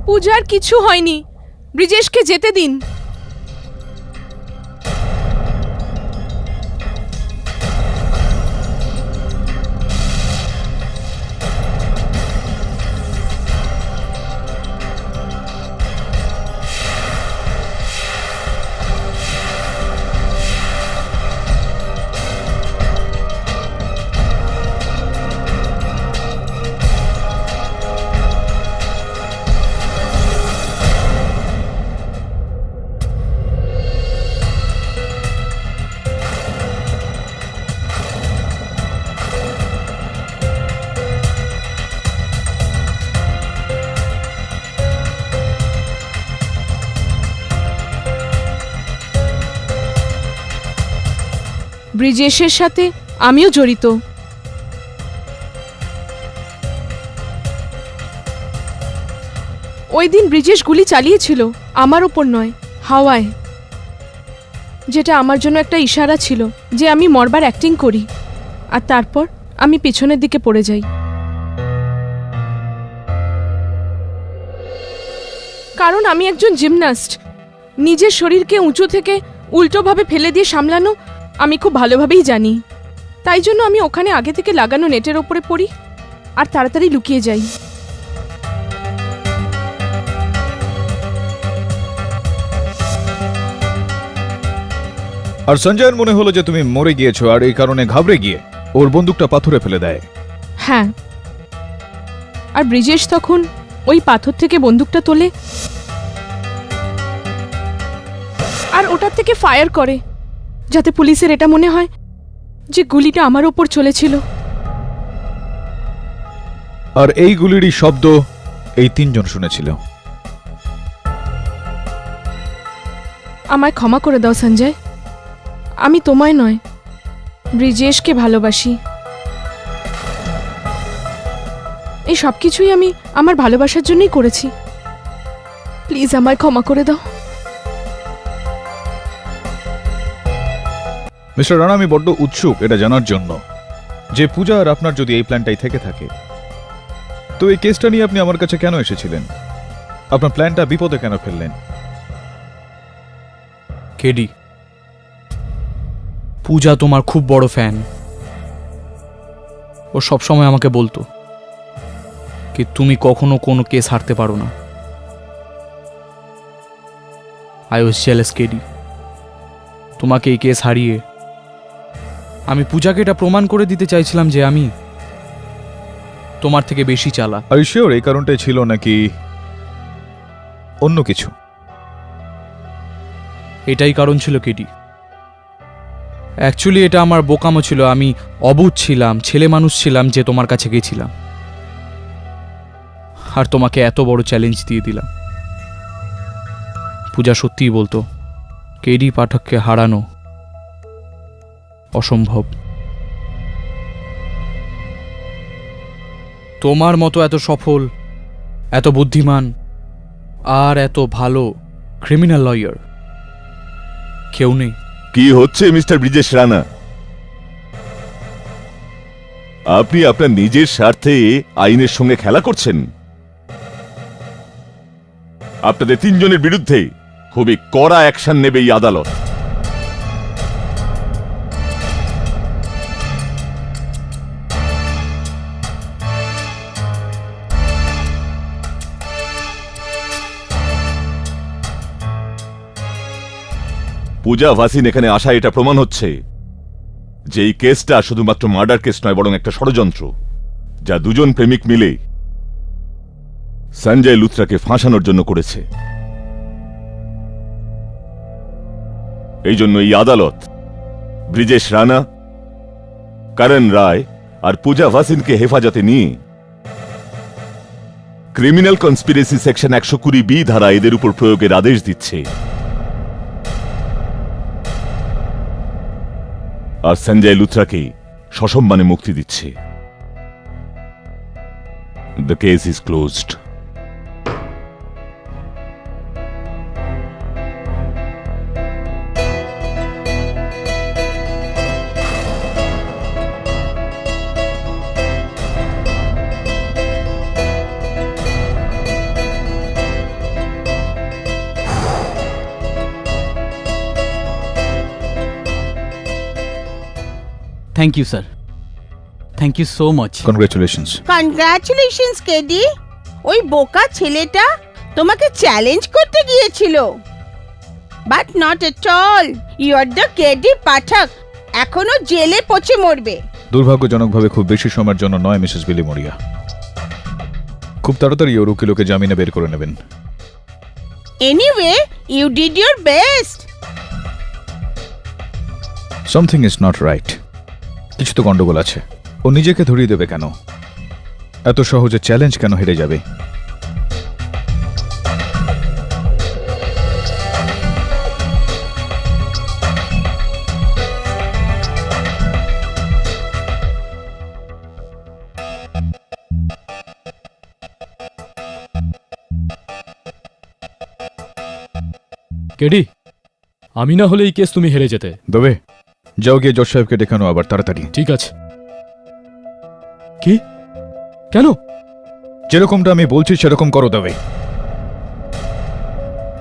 পূজার কিছু হয়নি, ব্রিজেশকে যেতে দিন। ব্রিজেশের সাথে আমিও জড়িত। ওই দিন ব্রিজেশ গুলি চালিয়েছিল, আমার ওপর নয়, হাওয়ায়, যেটা আমার জন্য একটা ইশারা ছিল যে আমি মরবার অ্যাক্টিং করি, আর তারপর আমি পিছনের দিকে পড়ে যাই। কারণ আমি একজন জিমন্যাস্ট, নিজের শরীরকে উঁচু থেকে উল্টোভাবে ফেলে দিয়ে সামলানো আমি খুব ভালোভাবেই জানি। তাই জন্য আমি ওখানে আগে থেকে লাগানো নেটের ওপরে পড়ি আর তাড়াতাড়ি লুকিয়ে যাই। আর সঞ্জয়ের মনে হলো যে তুমি মরে গিয়েছো, আর এই কারণে ঘাবড়ে গিয়ে ওর বন্দুকটা পাথরে ফেলে দেয়। হ্যাঁ, আর ব্রিজেশ তখন ওই পাথর থেকে বন্দুকটা তোলে আর ওটার থেকে ফায়ার করে, যাতে পুলিশের এটা মনে হয় যে গুলিটা আমার ওপর চলেছিল। আর এই গুলিরই শব্দ এই তিনজন শুনেছিল। আমায় ক্ষমা করে দাও সঞ্জয়, আমি তোমায় নয়, ব্রিজেশকে ভালোবাসি। এই সব কিছুই আমি আমার ভালোবাসার জন্যই করেছি। প্লিজ আমায় ক্ষমা করে দাও। মিস্টার রানা, আমি বড্ড উৎসুক এটা জানার জন্য যে পূজা আর আপনার যদি এই প্ল্যানটাই থেকে থাকে, তো এই কেসটা নিয়ে আপনি আমার কাছে কেন এসেছিলেন? আপনার প্ল্যানটা বিপদে কেন ফেললেন? কেডি, পূজা তোমার খুব বড় ফ্যান। ও সবসময় আমাকে বলতো কি তুমি কখনো কোনো কেস হারতে পারো না। I was jealous KD. তোমাকে এই কেস হারিয়ে আমি পূজাকে এটা প্রমাণ করে দিতে চাইছিলাম যে আমি তোমার থেকে বেশি চালাক। আর শিওর এই কারণটাই ছিল নাকি অন্য কিছু? এটাই কারণ ছিল কেডি। অ্যাকচুয়ালি এটা আমার বোকামো ছিল, আমি অবুঝ ছিলাম, ছেলে মানুষ ছিলাম যে তোমার কাছে গেছিলাম আর তোমাকে এত বড় চ্যালেঞ্জ দিয়ে দিলাম। পূজা সত্যিই বলতো কেডি পাঠককে হারানো অসম্ভব। তোমার মতো এত সফল, এত বুদ্ধিমান আর এত ভালো ক্রিমিনাল লয়ার কেউ নেই। কি হচ্ছে মিস্টার ব্রিজেশ রানা? আপনি আপনার নিজের স্বার্থে আইনের সঙ্গে খেলা করছেন। আপনাদের তিনজনের বিরুদ্ধে খুবই কড়া অ্যাকশন নেবে এই আদালত। পূজা ভাসিন এখানে আসা এটা প্রমাণ হচ্ছে যে এই কেসটা শুধুমাত্র মার্ডার কেস নয়, বরং একটা ষড়যন্ত্র যা দুজন প্রেমিক মিলে সঞ্জয় লুথরাকে ফাঁসানোর জন্য করেছে। এই জন্য এই আদালত ব্রিজেশ রানা, করণ রায় আর পূজা ভাসিনকে হেফাজতে নিয়ে ক্রিমিনাল কনস্পিরেসি সেকশন 120B ধারা এদের উপর প্রয়োগের আদেশ দিচ্ছে। আর সঞ্জয় লুথরাকে সসম্মানে মুক্তি দিচ্ছে। The case is closed. Thank you sir, thank you so much. Congratulations. Congratulations KD. ওই বোকা ছেলেটা তোমাকে চ্যালেঞ্জ করতে গিয়েছিল, but not at all. You are the KD Pathak, এখনো জেলে পচে মরবে। দুর্ভাগ্যজনকভাবে খুব বেশি সময়ের জন্য নয় মিসেস বিলি মরিয়া। খুব তাড়াতাড়ি ওর উকিলকে জামিনে বের করে নেবেন। Anyway, you did your best. Something is not right. কিছু তো গন্ডগোল আছে। ও নিজেকে ধরিয়ে দেবে কেন? এত সহজে চ্যালেঞ্জ কেন হেরে যাবে? কেডি, আমি না হলে এই কেস তুমি হেরে যেতে। দবে, যাও গিয়ে জজ সাহেবকে দেখানো আবার তাড়াতাড়ি। ঠিক আছে। কি? কেন? যেরকমটা আমি বলছি সেরকম করো দবে।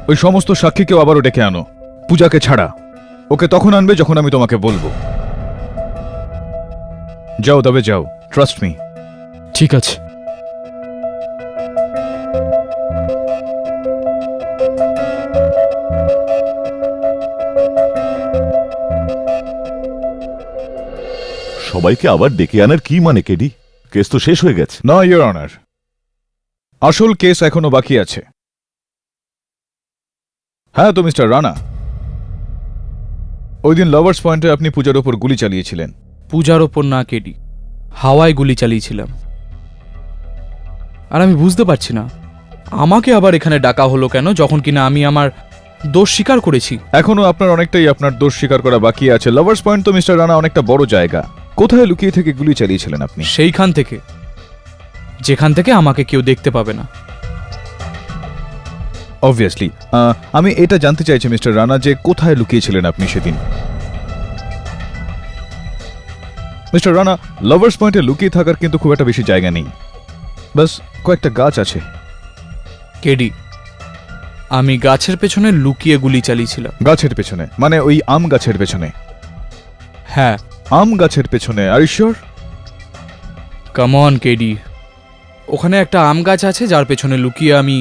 ওই সমস্ত সাক্ষীকেও আবারও ডেকে আনো, পূজাকে ছাড়া। ওকে তখন আনবে যখন আমি তোমাকে বলবো। যাও দবে, যাও, ট্রাস্ট মি। ঠিক আছে। সবাইকে আবার ডেকে আনার কি মানে কেডি? কেস তো শেষ হয়ে গেছে। না ইওর অনার, আসল কেস এখনো বাকি আছে। হ্যাঁ তো মিস্টার রানা, ওই দিন লাভার্স পয়েন্টে আপনি পূজার ওপর গুলি চালিয়েছিলেন। পূজার ওপর না কেডি, হাওয়ায় গুলি চালিয়েছিলাম। আর আমি বুঝতে পারছি না আমাকে আবার এখানে ডাকা হলো কেন, যখন কিনা আমি আমার দোষ স্বীকার করেছি। এখনো আপনার অনেকটাই আপনার দোষ স্বীকার করা বাকি আছে। লাভার্স পয়েন্ট তো মিস্টার রানা অনেকটা বড় জায়গা। কোথায় লুকিয়ে থেকে গুলি চালিয়েছিলেন আপনি? সেইখান থেকে, যেখান থেকে আমাকে কেউ দেখতে পাবে না। অবভিয়াসলি। আমি এটা জানতে চাইছি মিস্টার রানা, যে কোথায় লুকিয়েছিলেন আপনি সেদিন? মিস্টার রানা, লাভার্স পয়েন্টে লুকিয়ে থাকার কিন্তু খুব একটা বেশি জায়গা নেই, বাস কয়েকটা গাছ আছে। কেডি, আমি গাছের পেছনে লুকিয়ে গুলি চালিয়েছিলাম। গাছের পেছনে মানে ওই আম গাছের পেছনে? হ্যাঁ, আম গাছের পেছনে। আর শিওর? কাম অন কেডি, ওখানে একটা আম গাছ আছে যার পেছনে লুকিয়ে আমি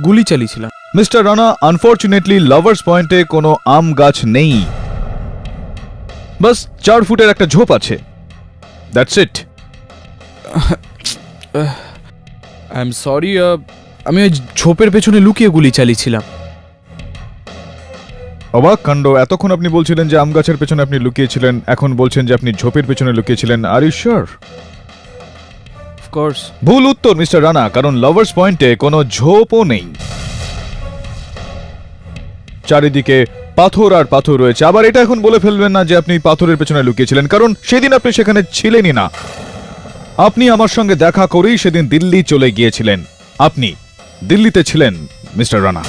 গুলি চালিয়েছিলাম। মিস্টার রানা, আনফরচুনেটলি লাভার্স পয়েন্টে কোনো আম গাছ নেই, বাস 4 ফুটের একটা ঝোপ আছে। That's it. I am sorry, আমি ওই ঝোপের পেছনে লুকিয়ে গুলি চালিয়েছিলাম। অবাক কাণ্ড, এতক্ষণ আপনি বলছিলেন যে আম গাছের পেছনে আপনি লুকিয়েছিলেন, এখন বলছেন যে আপনি ঝোপের পেছনে লুকিয়েছিলেন। Are you sure? অফকোর্স। ভুল উত্তর মিস্টার রানা, কারণ লাভার্স পয়েন্টে কোনো ঝোপও নেই। চারিদিকে পাথর আর পাথর রয়েছে। আবার এটা এখন বলে ফেলবেন না যে আপনি পাথরের পেছনে লুকিয়েছিলেন, কারণ সেদিন আপনি সেখানে ছিলেনই না। আপনি আমার সঙ্গে দেখা করেই সেদিন দিল্লি চলে গিয়েছিলেন। আপনি দিল্লিতে ছিলেন মিস্টার রানা।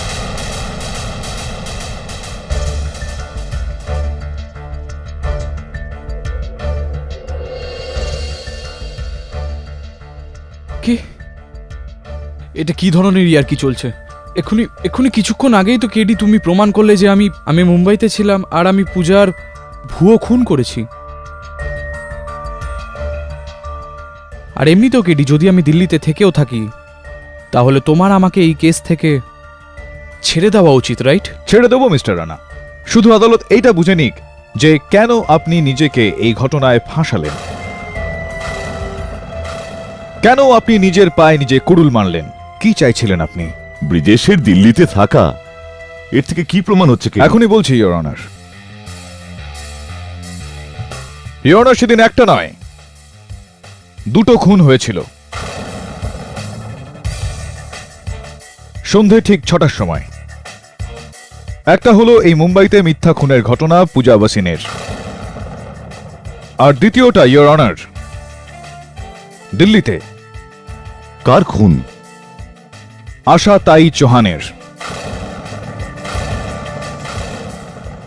কি? এটা কি ধরনের ইয়ার কি চলছে? এক্ষুনি কিছুক্ষণ আগেই তো কেডি তুমি প্রমাণ করলে যে আমি মুম্বাইতে ছিলাম আর আমি পূজার ভুয়ো খুন করেছি। আর এমনিতেও কেডি, যদি আমি দিল্লিতে থেকেও থাকি তাহলে তোমার আমাকে এই কেস থেকে ছেড়ে দেওয়া উচিত, রাইট? ছেড়ে দেবো মিস্টার রানা, শুধু আদালত এইটা বুঝে নিক যে কেন আপনি নিজেকে এই ঘটনায় ফাঁসালেন, কেন আপনি নিজের পায়ে নিজে কুড়ুল মারলেন, কি চাইছিলেন আপনি? ব্রিজেশের দিল্লিতে থাকা, এর থেকে কি প্রমাণ হচ্ছে? এখনই বলছি ইওর অনার। ইওর অনার, সেদিন একটা নয়, 2টো খুন হয়েছিল। সন্ধে ঠিক 6টার সময়। একটা হলো এই মুম্বাইতে মিথ্যা খুনের ঘটনা পূজা বাসিনের, আর দ্বিতীয়টা ইওর অনার দিল্লিতে। কার খুন? আশা তাই চৌহানের।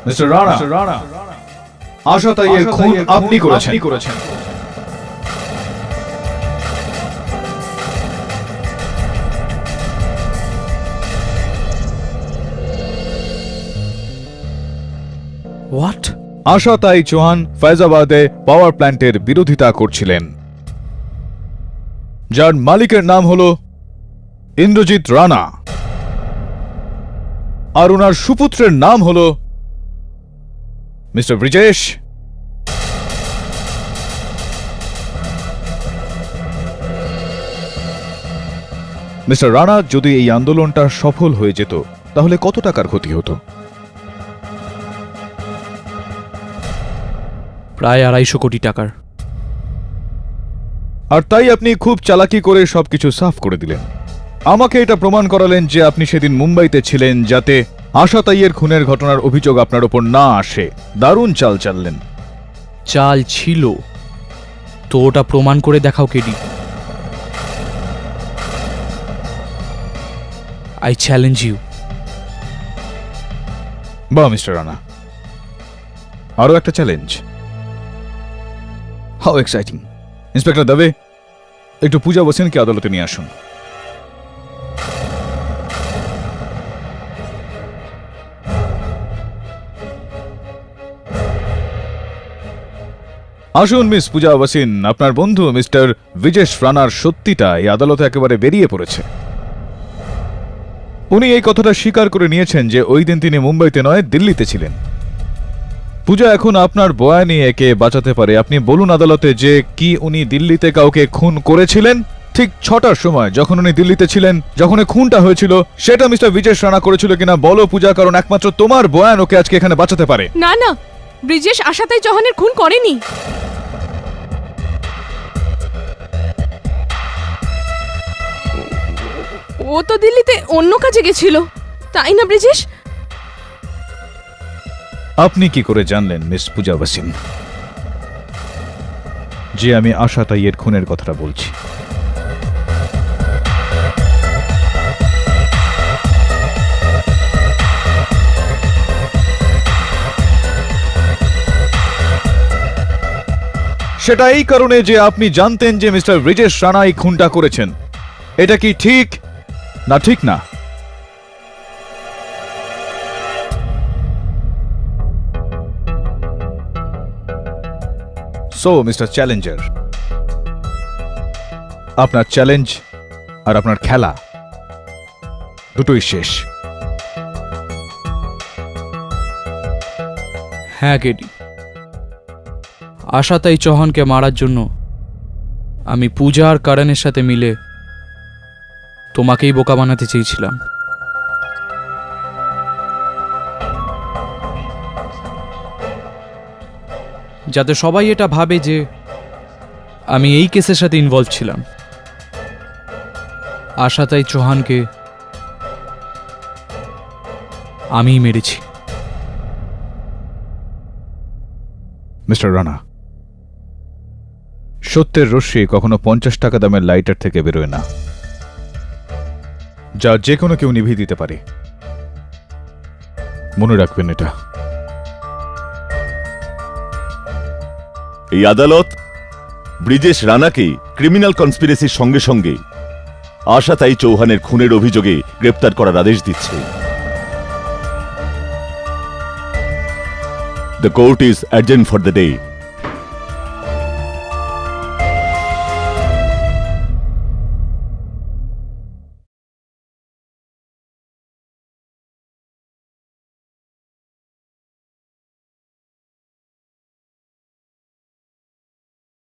মিস্টার রানা, আশা তাই এর খুন আপনি করেছেন। হোয়াট? আশা তাই চৌহান ফৈজাবাদে পাওয়ার প্ল্যান্টের বিরোধিতা করছিলেন, যার মালিকের নাম হল ইন্দ্রজিৎ রানা, আর ওনার সুপুত্রের নাম হল মিস্টার ব্রিজেশ। মিস্টার রানা, যদি এই আন্দোলনটা সফল হয়ে যেত তাহলে কত টাকার ক্ষতি হতো? প্রায় 250 কোটি টাকার। আর তাই আপনি খুব চালাকি করে সবকিছু সাফ করে দিলেন। আমাকে এটা প্রমাণ করালেন যে আপনি সেদিন মুম্বাইতে ছিলেন, যাতে আশা তাইয়ের খুনের ঘটনার অভিযোগ আপনার ওপর না আসে। দারুণ চাল চাললেন। চাল ছিল তো ওটা প্রমাণ করে দেখাও কেডি। I challenge you. বাহ মিস্টার রানা, আরো একটা challenge. How exciting. Inspector Dubey, একটু পূজা বসেনকে আদালতে নিয়ে আসুন। আসুন মিস পূজা ওয়াসিন, আপনার বন্ধু মিস্টার বিজেশ রানার সত্যিটা এই আদালতে একেবারে বেরিয়ে পড়েছে। উনি এই কথাটা স্বীকার করে নিয়েছেন যে ওই দিন তিনি মুম্বাইতে নয়, দিল্লিতে ছিলেন। পূজা, এখন আপনার বয়ানে একে বাঁচাতে পারে। আপনি বলুন আদালতে যে কি উনি দিল্লিতে কাউকে খুন করেছিলেন ঠিক 6টার সময়, যখন উনি দিল্লিতে ছিলেন, যখন এই খুনটা হয়েছিল, সেটা মিস্টার বিজেশ রানা করেছিল কিনা বলো পূজা, কারণ একমাত্র তোমার বয়ান ওকে আজকে এখানে বাঁচাতে পারে। না না, ব্রিজেশ আশাতাই চৌহানের খুন করেনি। ও তো দিল্লিতে অন্য কাজে গেছিল, তাই না ব্রিজেশ? আপনি কি করে জানলেন মিস পূজা ওয়াসিন যে আমি আশা তাইয়ের খুনের কথাটা বলছি? সেটা এই কারণে যে আপনি জানতেন যে মিস্টার ব্রিজেশ রানা এই খুনটা করেছেন। এটা কি ঠিক না ঠিক না? সো মিস্টার চ্যালেঞ্জার, আপনার চ্যালেঞ্জ আর আপনার খেলা দুটোই শেষ। হ্যাঁ কেডি, আশাতাই চৌহানকে মারার জন্য আমি পূজা আর করণের সাথে মিলে তোমাকেই বোকা বানাতে চেয়েছিলাম। যাতে সবাই এটা ভাবে যে আমি এই কেসের সাথে ইনভলভ ছিলাম। আশাতাই চৌহানকে আমিই মেরেছি। মিস্টার রানা, সত্যের রশ্মি কখনো 50 টাকা দামের লাইটার থেকে বেরোয় না, যা যে কোনো কেউ নিভিয়ে দিতে পারে। মনে রাখবেন এটা। এই আদালত ব্রিজেশ রানাকে ক্রিমিনাল কনস্পিরেসির সঙ্গে সঙ্গে আশাতাই চৌহানের খুনের অভিযোগে গ্রেপ্তার করার আদেশ দিচ্ছে। The court is adjourned for the day.